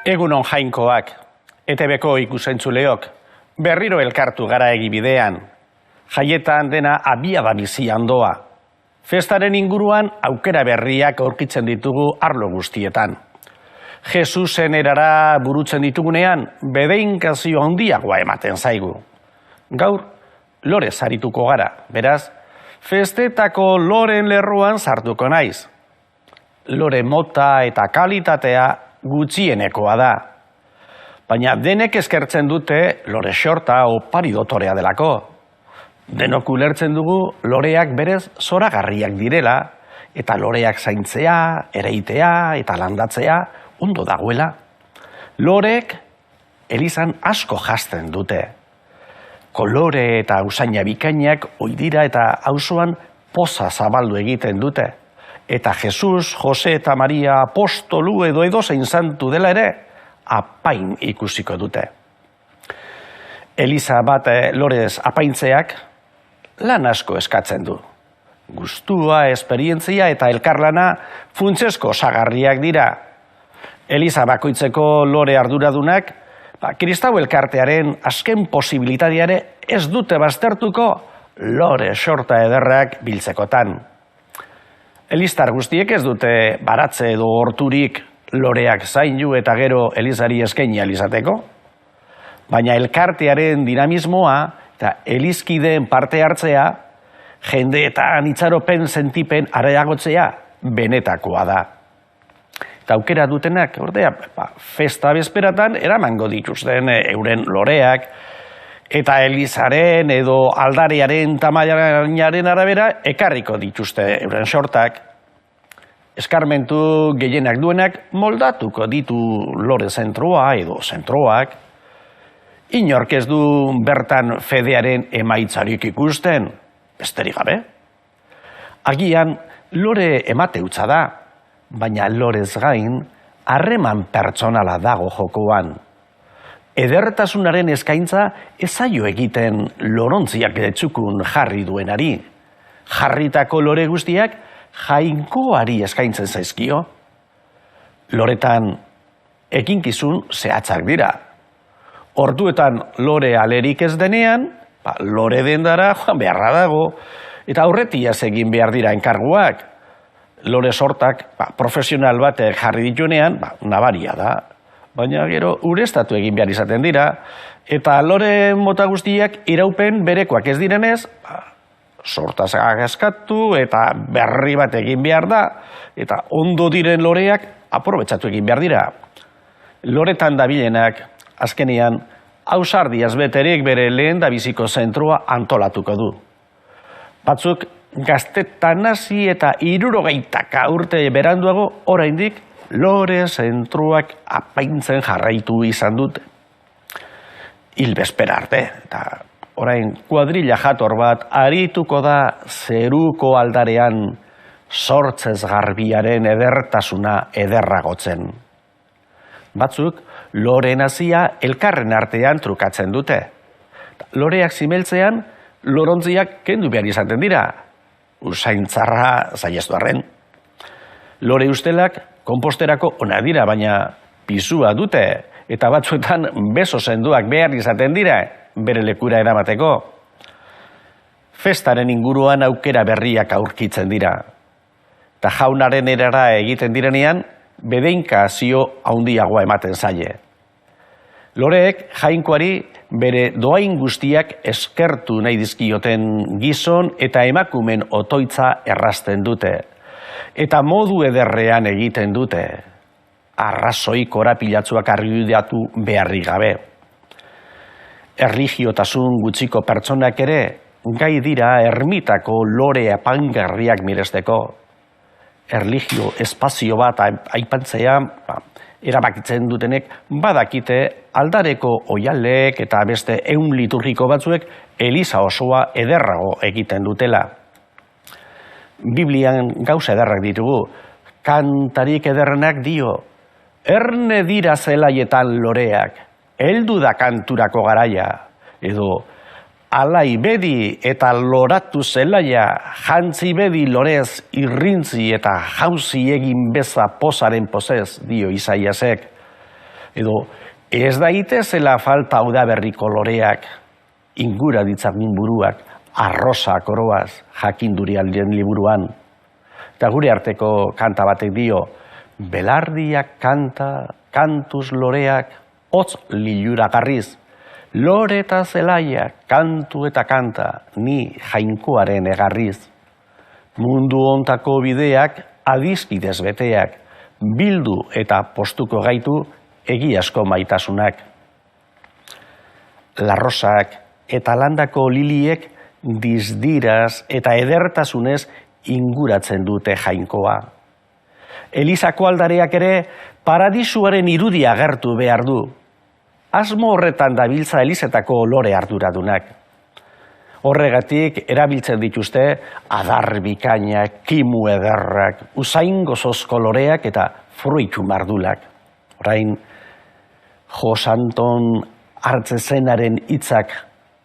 Egunon jainkoak, ETB-ko ikusentzuleok, berriro elkartu gara egibidean. Jaietan dena abiada bizian doa. Festaren inguruan aukera berriak aurkitzen ditugu arlo guztietan. Jesusen erara burutzen ditugunean, bedeinkazio handiagoa ematen zaigu. Gaur, lore sarituko gara, beraz, festetako loren lerruan sartuko naiz. Lore mota eta kalitatea gutxienekoa da. Baina denek eskertzen dute lore xorta opari dotorea delako. Denok ulertzen dugu loreak berez zoragarriak direla, eta loreak zaintzea, ereitea eta landatzea ondo dagoela. Lorek elizan asko jazten dute. Kolore eta usaina bikainak oidira eta auzoan poza zabaldu egiten dute. Eta Jesus, Jose eta Maria apostolu edo edozein santu dela ere, apain ikusiko dute. Eliza bat lorez apaintzeak lan asko eskatzen du. Gustua, esperientzia eta elkarlana funtsezko osagarriak dira. Eliza bakoitzeko lore arduradunak, kristau elkartearen azken posibilitateare ez dute baztertuko lore xorta ederrak biltzekotan. Eliztar guztiek ez dute baratze edo horturik loreak zaindu eta gero elizari eskaini alizateko. Baina elkartearen dinamismoa eta elizkideen parte hartzea, jendeetan itxaropen sentipen areagotzea benetakoa da. Eta aukera dutenak, ordea, festa bezperatan eramango dituzten euren loreak, eta elizaren edo aldarearen tamainaren arabera ekarriko dituzte euren sortak. Eskarmentu gehienak duenak moldatuko ditu lore zentroa edo zentroak. Inork ez du bertan fedearen emaitzarik ikusten, besterik gabe. Agian lore emate hutsa da, baina lorez gain harreman pertsonala dago jokoan. Edertasunaren eskaintza ez zaio egiten lorontziak etxukun jarri duenari. Jarritako lore guztiak jainkoari eskaintzen zaizkio. Loretan ekinkizun zehatzak dira. Orduetan lore alerik ez denean, lore dendara joan beharra dago, eta aurretiaz egin behar dira enkarguak. Lore sortak profesional batek jarri dituenean, nabaria da. Baina gero ureztatu egin behar izaten dira, eta lore mota guztiak iraupen berekoak ez direnez, sortaz agazkatu eta berri bat egin behar da, eta ondo diren loreak aprobetsatu egin behar dira. Loretan dabilenak, azkenean, ausardiaz beterik bere lehen dabiziko zentroa antolatuko du. Batzuk gaztetan hasi eta 60 urte beranduago oraindik lore zentroak apaintzen jarraitu izan dute. Hil bezpera arte, eta orain kuadrilla jator bat arituko da zeruko aldarean sortzez garbiaren edertasuna ederragotzen. Batzuk lore nazia elkarren artean trukatzen dute. Loreak zimeltzean, lorontziak kendu behar izaten dira, usaintzarra zaieztu arren. Lore ustelak konposterako ona dira, baina pisua dute, eta batzuetan beso senduak behar izaten dira, bere lekura eramateko. Festaren inguruan aukera berriak aurkitzen dira. Eta jaunaren erara egiten direnean, bedeinkazio handiagoa ematen zaie. Loreek jainkoari bere doain guztiak eskertu nahi dizkioten gizon eta emakumen otoitza errazten dute. Eta modu ederrean egiten dute, arrazoi korapilatzuak argudiatu beharri gabe. Erligiotasun gutxiko pertsonak ere gai dira ermitako lore apaingarriak miresteko. Erlijio espazio bat aipatzea, erabakitzen dutenek badakite aldareko oihalek eta beste 100 liturgiko batzuek eliza osoa ederrago egiten dutela. Biblian gauza ederrak ditugu, kantarik ederrenak dio, erne dira zelaietan loreak, heldu da kanturako garaia, edo alai bedi eta loratu zelaia, jantzi bedi lorez irrintzi eta jauzi egin beza pozaren pozez, dio Isaiasek. Edo ez daitezela falta udaberriko loreak, ingura ditzagun buruak, arrosa koroaz, jakindurialdien liburuan. Eta gure arteko kanta batek dio, belardiak kanta, kantuz loreak, hotz liluragarriz, lore eta zelaia, kantu eta kanta, ni jainkoaren egarriz. Mundu hontako bideak adizkidez beteak, bildu eta postuko gaitu egiazko maitasunak. Larrosak eta landako liliek dizdiraz eta edertasunez inguratzen dute jainkoa. Elizako aldareak ere paradisuaren irudia agertu behar du. Asmo horretan dabiltza elizetako lore arduradunak. Horregatik erabiltzen dituzte adar bikainak, kimu ederrak, usain gozozko loreak eta fruitu mardulak. Orain, Josanton hartzezenaren hitzak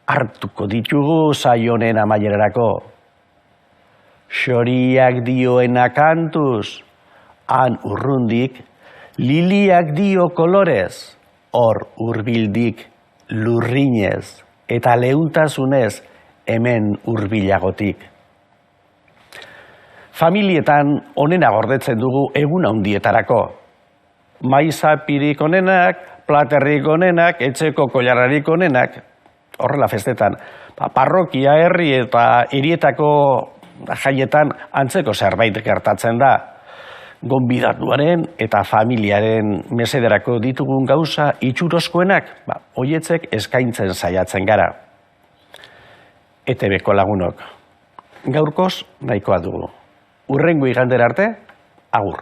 hartuko ditugu saionen amaierarako. Xoriak dioena kantuz, han urrundik, liliak dio kolorez, hor hurbildik lurrinez eta leuntasunez hemen hurbilagotik. Familietan onena gordetzen dugu egun handietarako. Maizapirik onenak, platerrik onenak, etxeko koilarrarik onenak, horrela festetan. Parrokia, herri eta hirietako jaietan antzeko zerbait gertatzen da. Gonbidatuaren eta familiaren mesederako ditugun gauza itxuroskoenak, hoietzek eskaintzen saiatzen gara. ETB-ko lagunok, gaurkoz nahikoa dugu. Hurrengo igandera arte, agur.